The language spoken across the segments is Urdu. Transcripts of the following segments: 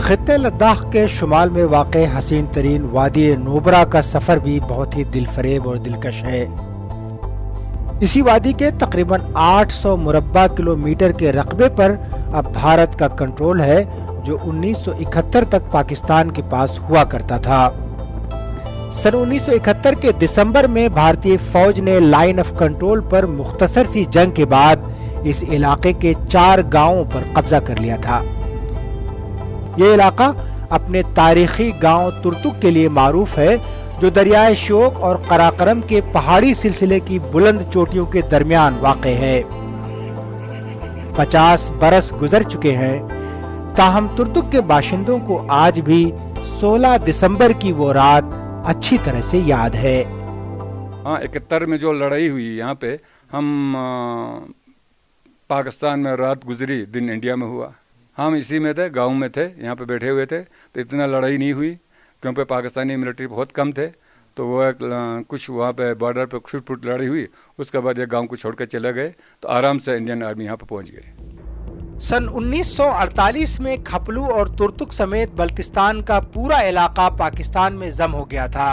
خطے لداخ کے شمال میں واقع حسین ترین وادی نوبرا کا سفر بھی بہت ہی دل فریب اور دلکش ہے۔ اسی وادی کے تقریباً 800 مربع کلومیٹر کے رقبے پر اب بھارت کا کنٹرول ہے، جو 1971 تک پاکستان کے پاس ہوا کرتا تھا۔ سن 1971 کے دسمبر میں بھارتی فوج نے لائن آف کنٹرول پر مختصر سی جنگ کے بعد اس علاقے کے 4 گاؤں پر قبضہ کر لیا تھا۔ یہ علاقہ اپنے تاریخی گاؤں ترتک کے لیے معروف ہے، جو دریائے شیوک اور قراقرم کے پہاڑی سلسلے کی بلند چوٹیوں کے درمیان واقع ہے۔ 50 برس گزر چکے ہیں، تاہم ترتک کے باشندوں کو آج بھی 16 دسمبر کی وہ رات اچھی طرح سے یاد ہے۔ 71 میں جو لڑائی ہوئی یہاں پہ، ہم پاکستان میں رات گزری، دن انڈیا میں ہوا۔ ہم اسی میں تھے، گاؤں میں تھے، یہاں پہ بیٹھے ہوئے تھے، تو اتنا لڑائی نہیں ہوئی کیونکہ پاکستانی ملٹری بہت کم تھے، تو وہ کچھ وہاں پہ بارڈر پہ چھوٹ پھوٹ لڑائی ہوئی، اس کے بعد یہ گاؤں کو چھوڑ کے چلے گئے، تو آرام سے انڈین آرمی یہاں پہ پہنچ گئی۔ سن 1948 میں کھپلو اور ترتک سمیت بلتستان کا پورا علاقہ پاکستان میں ضم ہو گیا تھا،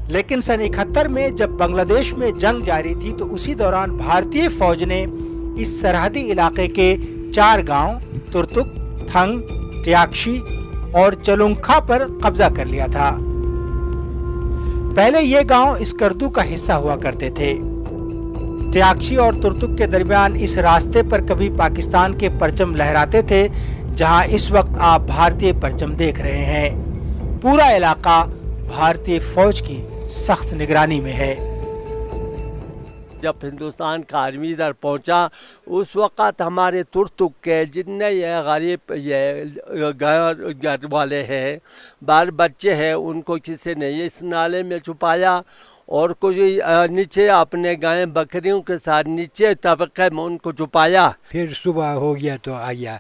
لیکن سن 71 میں جب بنگلہ دیش میں جنگ جاری تھی تو اسی دوران بھارتی فوج نے اس سرحدی علاقے کے 4 گاؤں ترتک، تھنگ، ٹیاکشی اور چلونکھا پر قبضہ کر لیا تھا۔ پہلے یہ گاؤں اسکردو کا حصہ ہوا کرتے تھے۔ ٹیاکشی اور ترتک کے درمیان اس راستے پر کبھی پاکستان کے پرچم لہراتے تھے، جہاں اس وقت آپ بھارتی پرچم دیکھ رہے ہیں۔ پورا علاقہ بھارتی فوج کی سخت نگرانی میں ہے۔ جب ہندوستان کا آرمی ادھر پہنچا، اس وقت ہمارے ترتک کے جتنے یہ غریب گھر والے ہیں، بال بچے ہیں، ان کو کسی نے اس نالے میں چھپایا اور کچھ نیچے اپنے گائے بکریوں کے ساتھ نیچے طبقے میں ان کو چھپایا۔ پھر صبح ہو گیا تو آ گیا،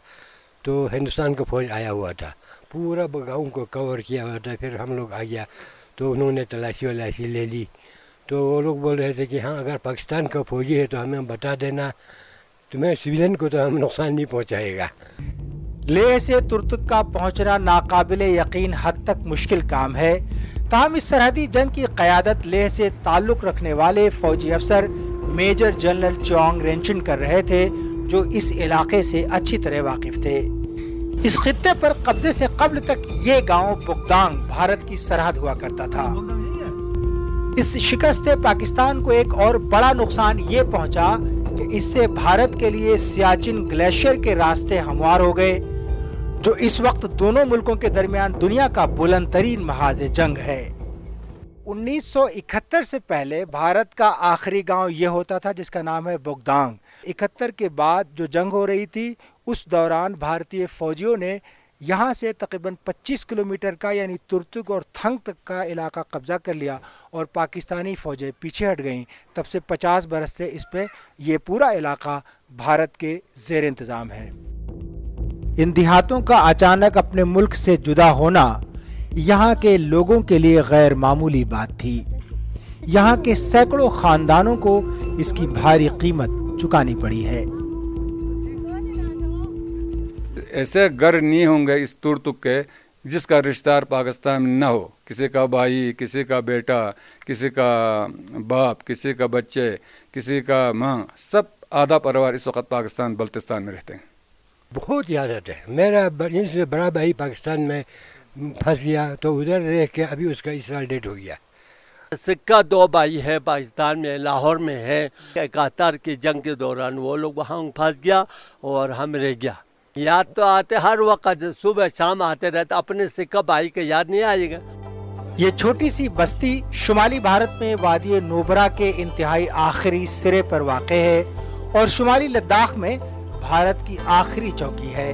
تو ہندوستان کا فوج آیا ہوا تھا، پورا گاؤں کو کور کیا ہوا تھا۔ پھر ہم لوگ آ گیا تو انہوں نے تلاشی ولاشی لے لی، تو وہ لوگ بول رہے تھے کہ ہاں اگر پاکستان کا فوجی ہے تو ہمیں بتا دینا، تمہیں سویلین کو تو ہم نقصان نہیں پہنچائے گا۔ لیہ سے ترتک کا پہنچنا ناقابل یقین حد تک مشکل کام ہے، تاہم اس سرحدی جنگ کی قیادت لیہ سے تعلق رکھنے والے فوجی افسر میجر جنرل چونگ رینچن کر رہے تھے، جو اس علاقے سے اچھی طرح واقف تھے۔ اس خطے پر قبضے سے قبل تک یہ گاؤں بگدانگ بھارت کی سرحد ہوا کرتا تھا۔ اس شکست سے پاکستان کو ایک اور بڑا نقصان یہ پہنچا کہ اس سے بھارت کے لیے سیاچن گلیشیر کے راستے ہموار ہو گئے، جو اس وقت دونوں ملکوں کے درمیان دنیا کا بلند ترین محاذ جنگ ہے۔ 1971 سے پہلے بھارت کا آخری گاؤں یہ ہوتا تھا جس کا نام ہے بگدانگ۔ 71 کے بعد جو جنگ ہو رہی تھی، اس دوران بھارتی فوجیوں نے یہاں سے تقریباً 25 کلومیٹر کا یعنی ترتک اور تھنگ تک کا علاقہ قبضہ کر لیا اور پاکستانی فوجیں پیچھے ہٹ گئیں۔ تب سے 50 برس سے اس پہ یہ پورا علاقہ بھارت کے زیر انتظام ہے۔ ان دیہاتوں کا اچانک اپنے ملک سے جدا ہونا یہاں کے لوگوں کے لیے غیر معمولی بات تھی۔ یہاں کے سینکڑوں خاندانوں کو اس کی بھاری قیمت چکانی پڑی ہے۔ ایسے گھر نہیں ہوں گے اس ترتک کے جس کا رشتہ دار پاکستان میں نہ ہو، کسی کا بھائی، کسی کا بیٹا، کسی کا باپ، کسی کا بچے، کسی کا ماں، سب آدھا پریوار اس وقت پاکستان بلتستان میں رہتے ہیں۔ بہت یاد آتا ہے۔ میرا سے بڑا بھائی پاکستان میں پھنس گیا تو ادھر رہ کے ابھی اس کا اس سال ڈیتھ ہو گیا۔ سکہ 2 بھائی ہے پاکستان میں، لاہور میں ہے۔ 71 کی جنگ کے دوران وہ لوگ وہاں پھنس گیا اور ہم رہ گیا۔ یاد تو آتے ہر وقت، صبح شام آتے رہتے، اپنے سکہ بھائی کے یاد نہیں آئے گا۔ یہ چھوٹی سی بستی شمالی بھارت میں وادی نوبرا کے انتہائی آخری سرے پر واقع ہے اور شمالی لداخ میں بھارت کی آخری چوکی ہے۔